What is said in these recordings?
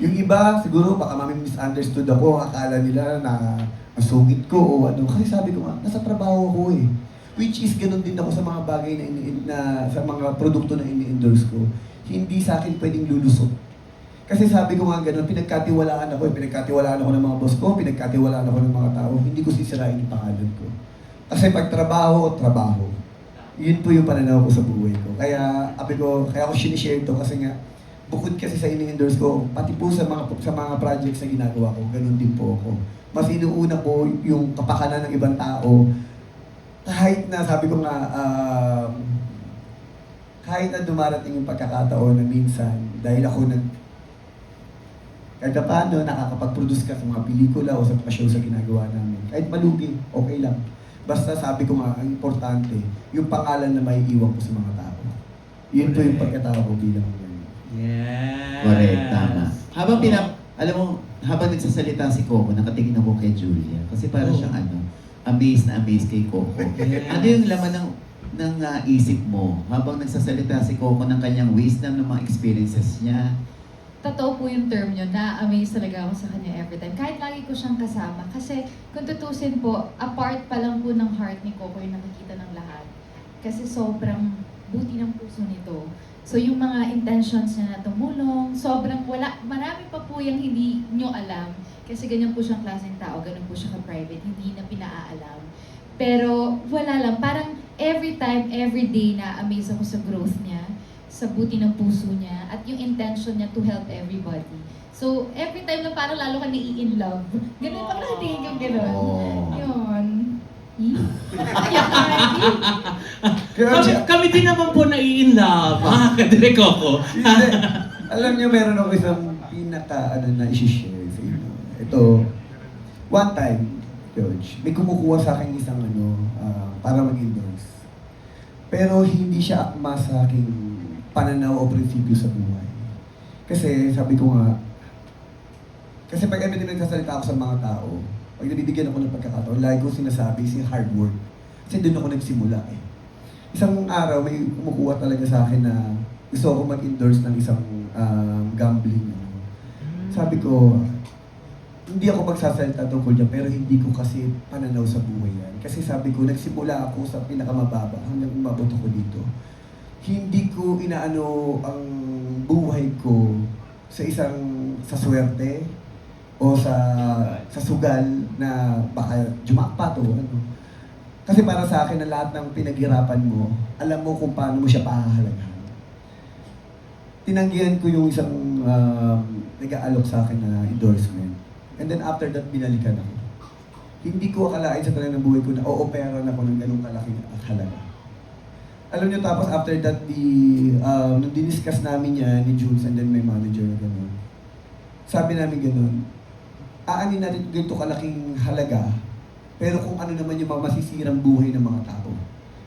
Yung iba, siguro baka misunderstood ako, akala nila na masungit ko o ano. Kasi sabi ko nga, nasa trabaho ko eh. Which is ganun din ako sa mga bagay sa mga produkto na ini-endorse ko. Hindi sa akin pwedeng lulusot. Kasi sabi ko nga ganun, pinagkatiwalaan ako eh. Pinagkatiwalaan ako ng mga boss ko, pinagkatiwalaan ako ng mga tao. Hindi ko sisirain yung pangalan ko. Kasi pag trabaho, trabaho. Yun po yung pananaw ko sa buhay ko. Kaya, kaya ako sinishare to kasi nga, bukod kasi sa ini-endorse ko, pati po sa mga projects na ginagawa ko, ganun din po ako. Mas inuuna po yung kapakanan ng ibang tao. Kahit na sabi ko nga, kahit na dumarating yung pagkakataon na minsan, dahil ako kahit paano nakakapag-produce ka sa mga pelikula o sa mga show sa ginagawa namin. Kahit malugi, okay lang. Basta sabi ko nga, ang importante, yung pangalan na may iwan ko sa mga tao. Yun po yung pagkatao ko bilang Yes. Correct, tama. Alam mo, habang nagsasalita si Coco, nakatingin ako kay Julia. Kasi para siyang amazed na amazed kay Coco. Ano yung laman ng isip mo habang nagsasalita si Coco ng kanyang wisdom, ng mga experiences niya? Totoo po yung term yun, na-amaze talaga ako sa kanya every time. Kahit lagi ko siyang kasama. Kasi kung tutusin po, apart pa lang po ng heart ni Coco yung nakikita ng lahat. Kasi sobrang buti ng puso nito. So yung mga intentions niya na tumulong, sobrang marami pa po yung hindi nyo alam. Kasi ganyan po siyang klaseng tao, ganun po siya ka-private, hindi na pinaalam. Pero wala lang, parang every time, every day na amaze ako sa growth niya, sa buti ng puso niya, at yung intention niya to help everybody. So every time na parang lalo ka nai-in love, ganun pag nakatingin yung ganun. Yun. Kami din naman po nai-in love, Kadire Coco. Alam niyo, meron ako isang na isi-share sa inyo. Ito, one time, George, may kumukuha sa akin isang para mag-endorse. Pero hindi siya akma sa aking pananaw o prinsipyo sa buhay. Kasi sabi ko nga, kasi pag every time nagsasalita ako sa mga tao, pag nabibigyan ako ng pagkakataon, lagi ko sinasabi, hard work. Kasi doon ako nagsimula eh. Isang araw, may kumukuha talaga sa akin na gusto ako mag-endorse ng isang gambling. Sabi ko, hindi ako magsasalita tungkol dyan, pero hindi ko kasi pananaw sa buhay yan. Kasi sabi ko, nagsimula ako sa pinakamababa hanggang umabot ako dito. Hindi ko inaano ang buhay ko sa swerte o sa sugal na baka jumakpat o ano. Kasi para sa akin, na lahat ng pinaghirapan mo, alam mo kung paano mo siya pahahalagahan. Tinanggihan ko yung isang nag-aalok sa akin na endorsement. And then after that, binalikan ako. Hindi ko akalain sa talagang buhay ko na o-opera na ako ng ganung kalaking halaga. Alam niyo, tapos after that, nung diniscuss namin yan ni Jules and then my manager na gano'n, sabi namin gano'n, aanin natin ganito kalaking halaga, pero kung ano naman yung mga masisirang buhay ng mga tao.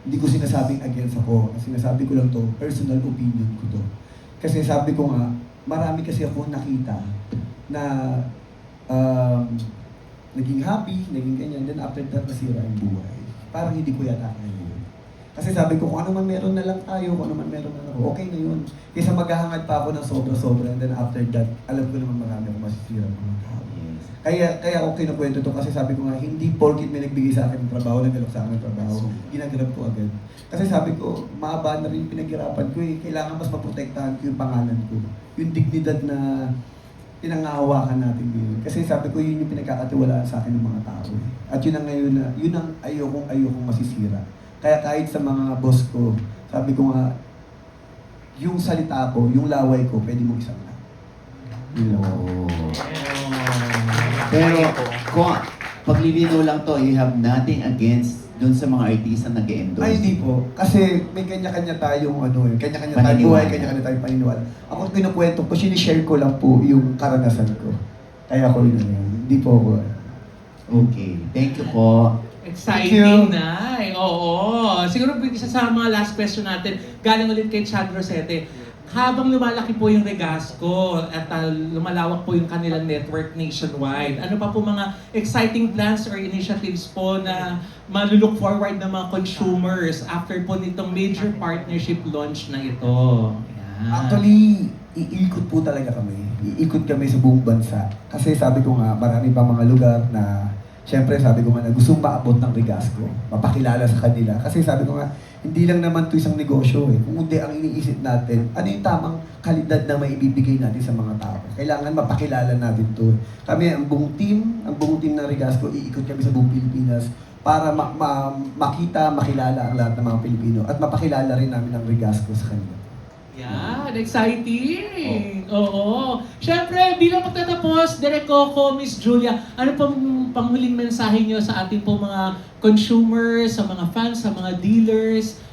Hindi ko sinasabing against ako, sinasabi ko lang to, personal opinion ko to. Kasi sabi ko nga, marami kasi ako nakita na naging happy, naging ganyan, then after that, nasira yung buhay. Parang hindi ko yata kaya yun. Kasi sabi ko, kung ano man meron na lang tayo, kung ano man meron na lang, okay na yun. Kaysa maghahangad pa ako ng sobra-sobra, and then after that, alam ko naman marami akong masisira ng mga tao. Kaya ako kinukwento to kasi sabi ko nga, hindi porkit may nagbigay sa akin ng trabaho, nagalok sa akin ng trabaho, ginagrab ko agad. Kasi sabi ko, maaba na rin pinaghirapan ko eh. Kailangan mas maprotektahan ko yung pangalan ko. Yung dignidad na pinangahawakan natin yun. Kasi sabi ko, yun yung pinagkakatiwalaan sa akin ng mga tao. At yun ang ngayon yun ang ayokong masisira. Kaya kahit sa mga boss ko, sabi ko nga, yung salita ko, yung laway ko, pwede mong isang lang. Pero kung paglilinaw lang to, you have nothing against dun sa mga artista na nag-endorse. Ay, hindi po. Kasi may kanya-kanya tayong kanya-kanya tayong buhay, kanya-kanya tayong paniniwala. Ako kinukwento ko, sinishare ko lang po yung karanasan ko. Kaya ko yun. Hindi po ako. Okay. Thank you po. Exciting na. Oo. Siguro isa sa mga last question natin, galing ulit kay Chad Rosete. Habang lumalaki po yung Regasco at lumalawak po yung kanilang network nationwide, ano pa po mga exciting plans or initiatives po na malulook forward ng mga consumers after po nitong major partnership launch na ito? Yan. Actually, iikot po talaga kami. Iikot kami sa buong bansa. Kasi sabi ko nga, marami pa mga lugar na, syempre sabi ko nga na gustong maabot ng Regasco, mapakilala sa kanila. Kasi sabi ko nga, hindi lang naman ito isang negosyo eh. Kung hindi ang iniisip natin, ano yung tamang kalidad na maibibigay natin sa mga tao. Kailangan mapakilala natin ito. Kami, ang buong team ng Regasco, iikot kami sa buong Pilipinas para makita, makilala ang lahat ng mga Pilipino at mapakilala rin namin ang Regasco sa kanila. Yan, exciting! Oo. Siyempre, bilang magtatapos, Direk Coco, Miss Julia, ano pang panghuling mensahe nyo sa ating po mga consumers, sa mga fans, sa mga dealers,